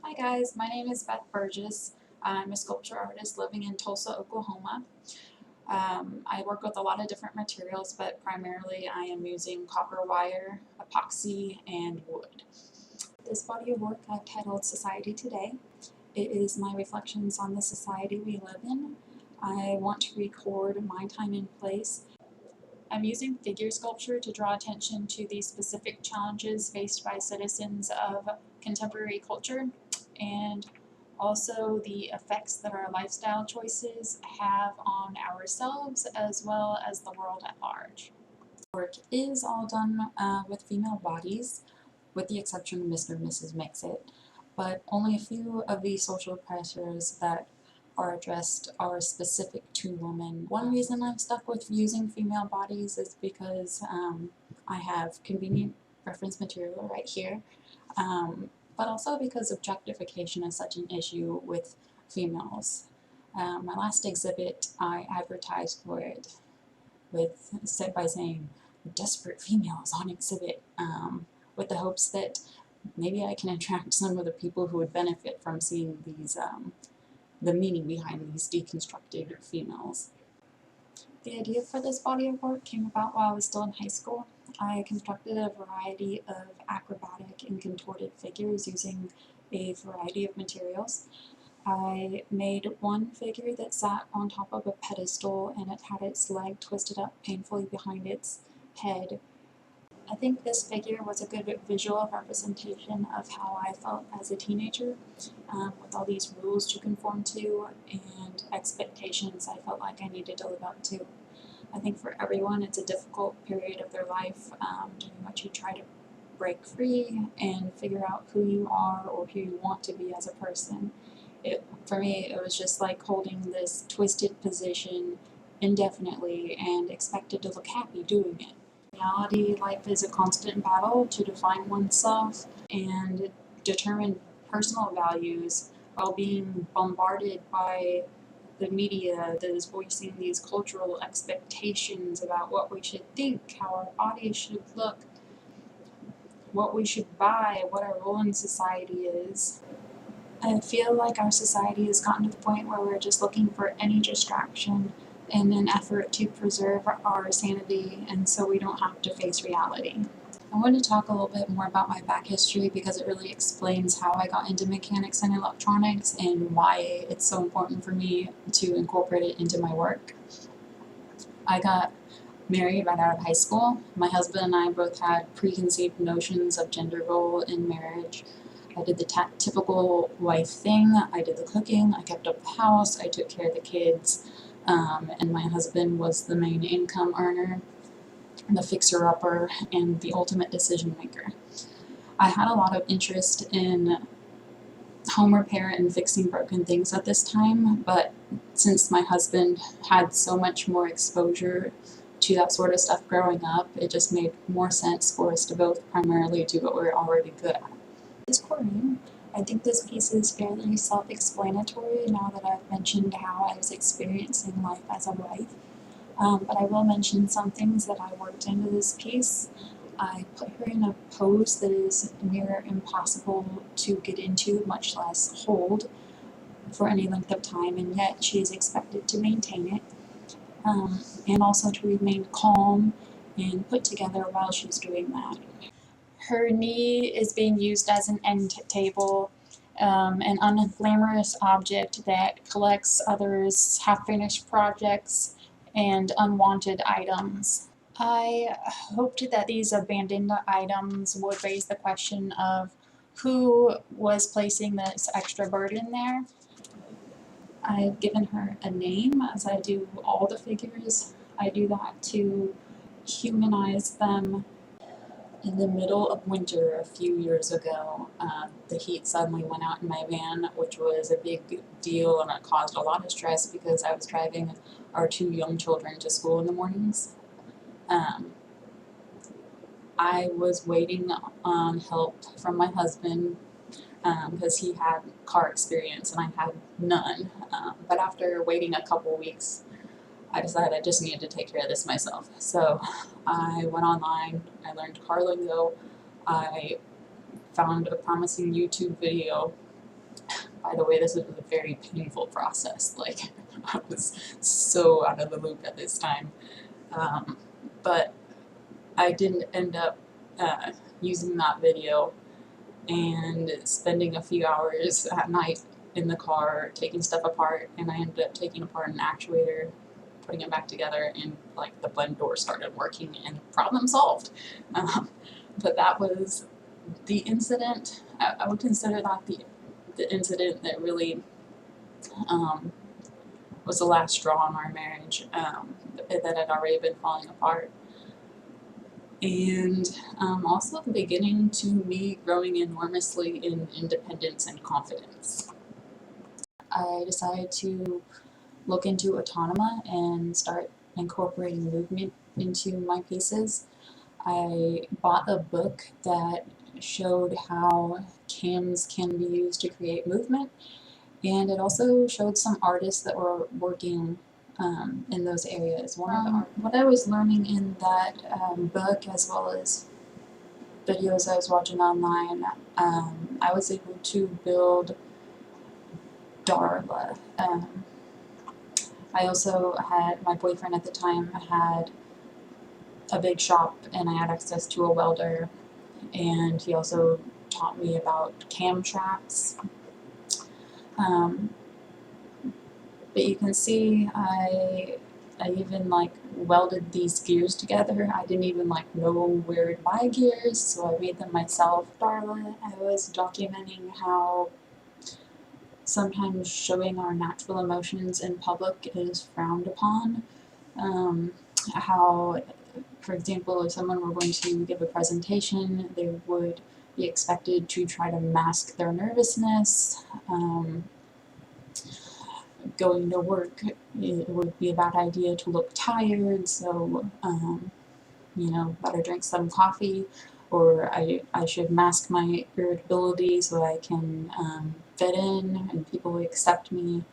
Hi guys, my name is Beth Burgess. I'm a sculpture artist living in Tulsa, Oklahoma. I work with a lot of different materials, but primarily I am using copper wire, epoxy, and wood. This body of work I've titled Society Today. It is my reflections on the society we live in. I want to record my time and place. I'm using figure sculpture to draw attention to the specific challenges faced by citizens of contemporary culture and also the effects that our lifestyle choices have on ourselves as well as the world at large. Work is all done with female bodies, with the exception of Mr. and Mrs. Mix-It, but only a few of the social pressures that are addressed are specific to women. One reason I'm stuck with using female bodies is because I have convenient reference material right here, but also because objectification is such an issue with females. My last exhibit, I advertised for it by saying desperate females on exhibit, with the hopes that maybe I can attract some of the people who would benefit from seeing these the meaning behind these deconstructed females. The idea for this body of work came about while I was still in high school. I constructed a variety of acrobatic and contorted figures using a variety of materials. I made one figure that sat on top of a pedestal and it had its leg twisted up painfully behind its head. I think this figure was a good visual representation of how I felt as a teenager, with all these rules to conform to and expectations I felt like I needed to live up to. I think for everyone it's a difficult period of their life, during which you try to break free and figure out who you are or who you want to be as a person. For me, it was just like holding this twisted position indefinitely and expected to look happy doing it. In reality, life is a constant battle to define oneself and determine personal values while being bombarded by the media that is voicing these cultural expectations about what we should think, how our bodies should look, what we should buy, what our role in society is. I feel like our society has gotten to the point where we're just looking for any distraction in an effort to preserve our sanity and so we don't have to face reality. I want to talk a little bit more about my back history because it really explains how I got into mechanics and electronics and why it's so important for me to incorporate it into my work. I got married right out of high school. My husband and I both had preconceived notions of gender role in marriage. I did the typical wife thing. I did the cooking, I kept up the house, I took care of the kids, and my husband was the main income earner, the fixer-upper, and the ultimate decision maker. I had a lot of interest in home repair and fixing broken things at this time, but since my husband had so much more exposure to that sort of stuff growing up, it just made more sense for us to both primarily do what we're already good at. This Corinne. I think this piece is fairly self-explanatory now that I've mentioned how I was experiencing life as a wife. But I will mention some things that I worked into this piece. I put her in a pose that is near impossible to get into, much less hold, for any length of time, and yet she is expected to maintain it, and also to remain calm and put together while she's doing that. Her knee is being used as an end table, an unglamorous object that collects others' half-finished projects and unwanted items. I hoped that these abandoned items would raise the question of who was placing this extra burden there. I've given her a name, as I do all the figures. I do that to humanize them. In the middle of winter a few years ago, the heat suddenly went out in my van, which was a big deal, and it caused a lot of stress because I was driving our two young children to school in the mornings. I was waiting on help from my husband because he had car experience and I had none. But after waiting a couple weeks, I decided I just needed to take care of this myself. So I went online, I learned car lingo, I found a promising YouTube video, by the way, this was a very painful process. Like, I was so out of the loop at this time. But I didn't end up using that video and spending a few hours at night in the car taking stuff apart, and I ended up taking apart an actuator, putting it back together, and like the blend door started working and problem solved. But that was the incident. I would consider that the incident that really was the last straw in our marriage, that had already been falling apart. And also the beginning to me growing enormously in independence and confidence. I decided to look into autonoma and start incorporating movement into my pieces. I bought a book that showed how cams can be used to create movement, and it also showed some artists that were working in those areas. What I was learning in that book, as well as videos I was watching online, I was able to build Darla. I also had, my boyfriend at the time had a big shop, and I had access to a welder, and he also taught me about cam tracks. But you can see I even like welded these gears together. I didn't even like know where to buy gears, so I made them myself. Darla, I was documenting how sometimes showing our natural emotions in public is frowned upon. How, for example, if someone were going to give a presentation, they would be expected to try to mask their nervousness. Going to work, it would be a bad idea to look tired, so better drink some coffee, or I should mask my irritability so I can fit in and people will accept me.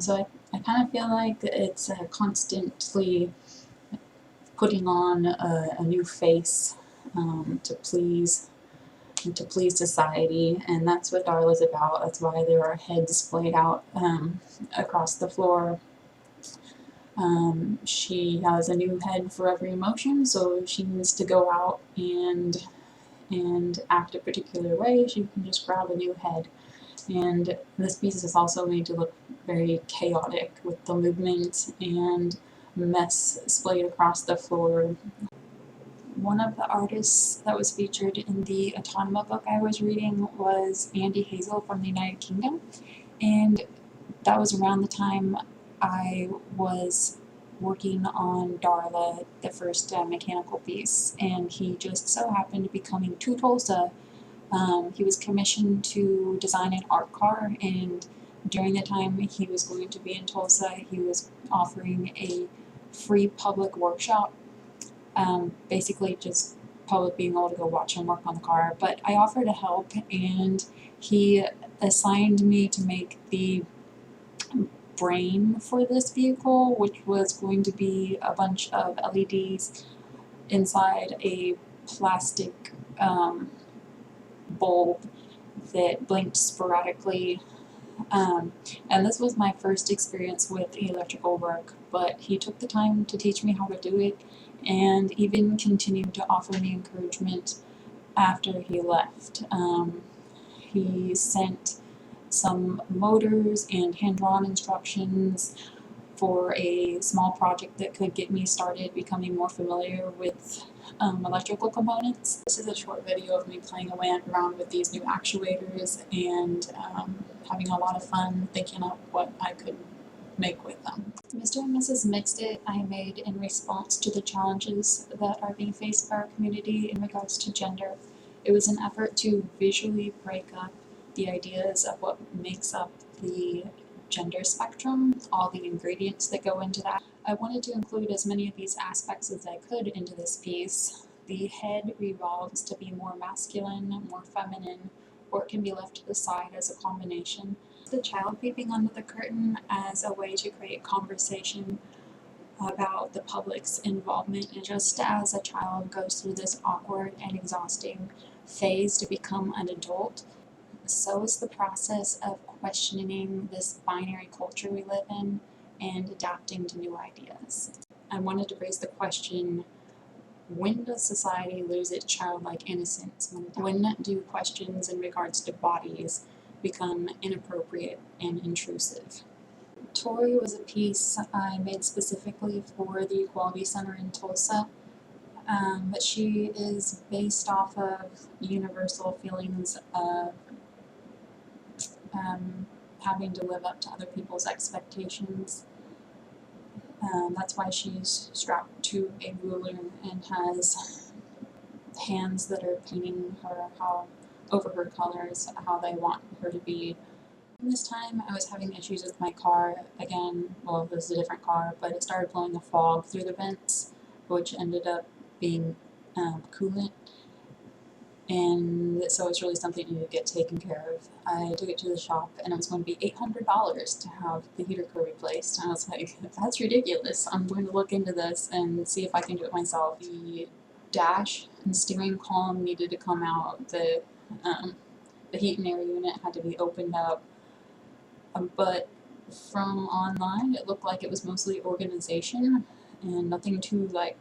So I kind of feel like it's constantly putting on a new face to please society, and that's what Darla's about. That's why there are heads splayed out across the floor. She has a new head for every emotion, so if she needs to go out and act a particular way, she can just grab a new head. And this piece is also made to look very chaotic with the movement and mess splayed across the floor. One of the artists that was featured in the Autonoma book I was reading was Andy Hazel from the United Kingdom, and that was around the time I was working on Darla, the first mechanical piece, and he just so happened to be coming to Tulsa. He was commissioned to design an art car, and during the time he was going to be in Tulsa, he was offering a free public workshop. Basically just public being able to go watch him work on the car, but I offered to help, and he assigned me to make the brain for this vehicle, which was going to be a bunch of LEDs inside a plastic bulb that blinked sporadically. And this was my first experience with electrical work, but he took the time to teach me how to do it, and even continued to offer me encouragement after he left. He sent some motors and hand-drawn instructions for a small project that could get me started becoming more familiar with electrical components. This is a short video of me playing around with these new actuators and having a lot of fun thinking of what I could make with them. Mr. and Mrs. Mixed It I made in response to the challenges that are being faced by our community in regards to gender. It was an effort to visually break up the ideas of what makes up the gender spectrum, all the ingredients that go into that. I wanted to include as many of these aspects as I could into this piece. The head revolves to be more masculine, more feminine, or it can be left to the side as a combination. The child peeping under the curtain as a way to create conversation about the public's involvement, and just as a child goes through this awkward and exhausting phase to become an adult, So is the process of questioning this binary culture we live in and adapting to new ideas. I wanted to raise the question, when does society lose its childlike innocence? When do questions in regards to bodies become inappropriate and intrusive? Tori was a piece I made specifically for the Equality Center in Tulsa, but she is based off of universal feelings of having to live up to other people's expectations. That's why she's strapped to a ruler and has hands that are painting her over her colors, how they want her to be. This time I was having issues with my car again. Well, this is a different car, but it started blowing a fog through the vents, which ended up being coolant. And so it's really something you get taken care of. I took it to the shop and it was going to be $800 to have the heater core replaced. And I was like, that's ridiculous. I'm going to look into this and see if I can do it myself. The dash and steering column needed to come out. The heat and air unit had to be opened up. But from online, it looked like it was mostly organization and nothing too that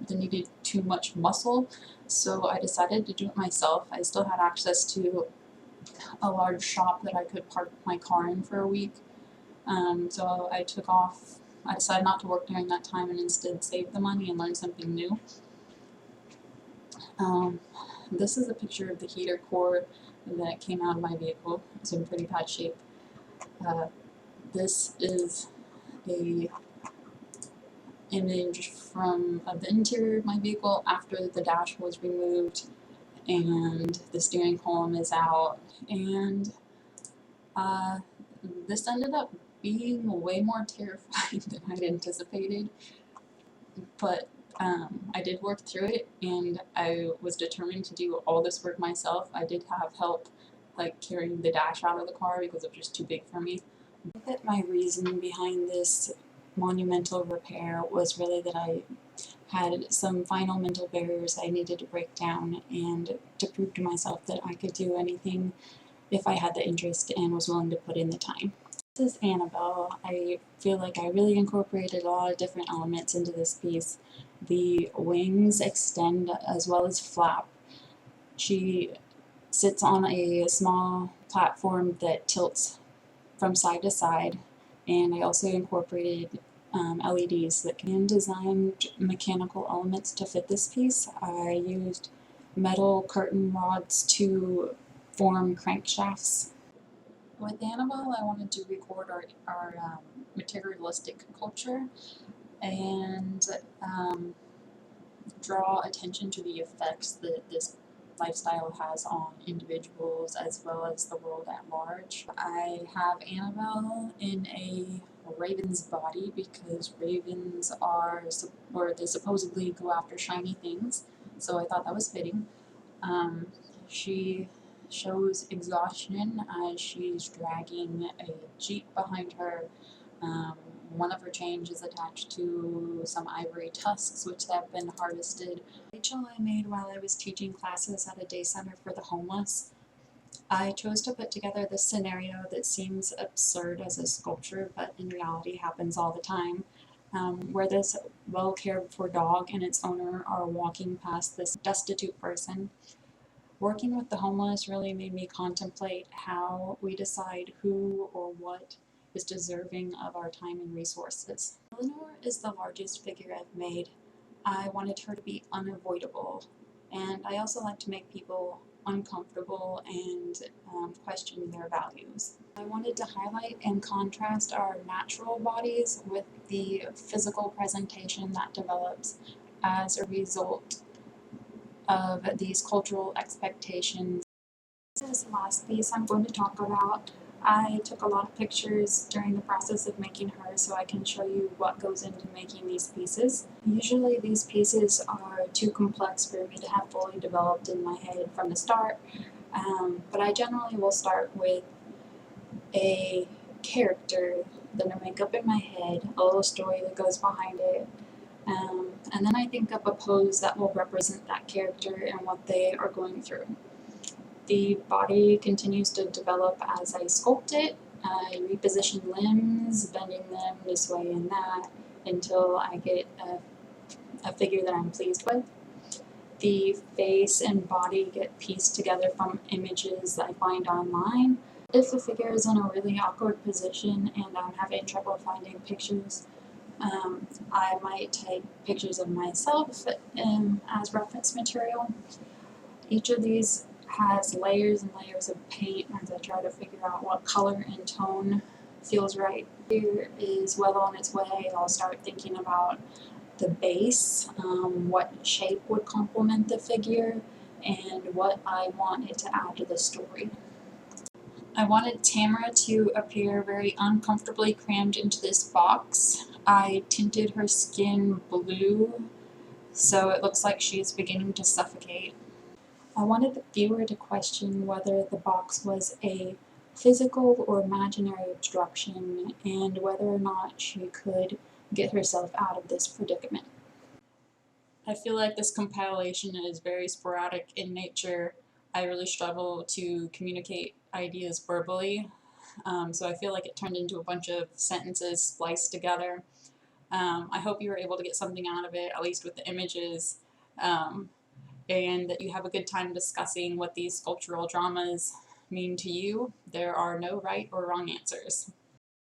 needed too much muscle, so I decided to do it myself. I still had access to a large shop that I could park my car in for a week, so I took off. I decided not to work during that time and instead save the money and learn something new. This is a picture of the heater core that came out of my vehicle. It's in pretty bad shape. This is a image from the interior of my vehicle after the dash was removed and the steering column is out, and this ended up being way more terrifying than I'd anticipated, but I did work through it and I was determined to do all this work myself. I did have help like carrying the dash out of the car because it was just too big for me. I think that my reason behind this monumental repair was really that I had some final mental barriers I needed to break down and to prove to myself that I could do anything if I had the interest and was willing to put in the time. This is Annabelle. I feel like I really incorporated a lot of different elements into this piece. The wings extend as well as flap. She sits on a small platform that tilts from side to side, and I also incorporated LEDs that can design mechanical elements to fit this piece. I used metal curtain rods to form crankshafts. With Annabelle, I wanted to record our materialistic culture and draw attention to the effects that this lifestyle has on individuals as well as the world at large. I have Annabelle in a raven's body because ravens they supposedly go after shiny things, so I thought that was fitting. She shows exhaustion as she's dragging a jeep behind her. One of her chains is attached to some ivory tusks which have been harvested. Rachel I made while I was teaching classes at a day center for the homeless. I chose to put together this scenario that seems absurd as a sculpture, but in reality happens all the time, where this well cared for dog and its owner are walking past this destitute person. Working with the homeless really made me contemplate how we decide who or what is deserving of our time and resources. Eleanor is the largest figure I've made. I wanted her to be unavoidable, and I also like to make people uncomfortable and question their values. I wanted to highlight and contrast our natural bodies with the physical presentation that develops as a result of these cultural expectations. This is the last piece I'm going to talk about. I took a lot of pictures during the process of making her so I can show you what goes into making these pieces. Usually these pieces are too complex for me to have fully developed in my head from the start, but I generally will start with a character that I make up in my head, a little story that goes behind it, and then I think up a pose that will represent that character and what they are going through. The body continues to develop as I sculpt it. I reposition limbs, bending them this way and that, until I get a figure that I'm pleased with. The face and body get pieced together from images that I find online. If the figure is in a really awkward position and I'm having trouble finding pictures, I might take pictures of myself as reference material. Each of these has layers and layers of paint as I try to figure out what color and tone feels right. Here is well on its way. I'll start thinking about the base, what shape would complement the figure, and what I want it to add to the story. I wanted Tamara to appear very uncomfortably crammed into this box. I tinted her skin blue so it looks like she's beginning to suffocate. I wanted the viewer to question whether the box was a physical or imaginary obstruction and whether or not she could get herself out of this predicament. I feel like this compilation is very sporadic in nature. I really struggle to communicate ideas verbally, so I feel like it turned into a bunch of sentences spliced together. I hope you were able to get something out of it, at least with the images, and that you have a good time discussing what these sculptural dramas mean to you. There are no right or wrong answers.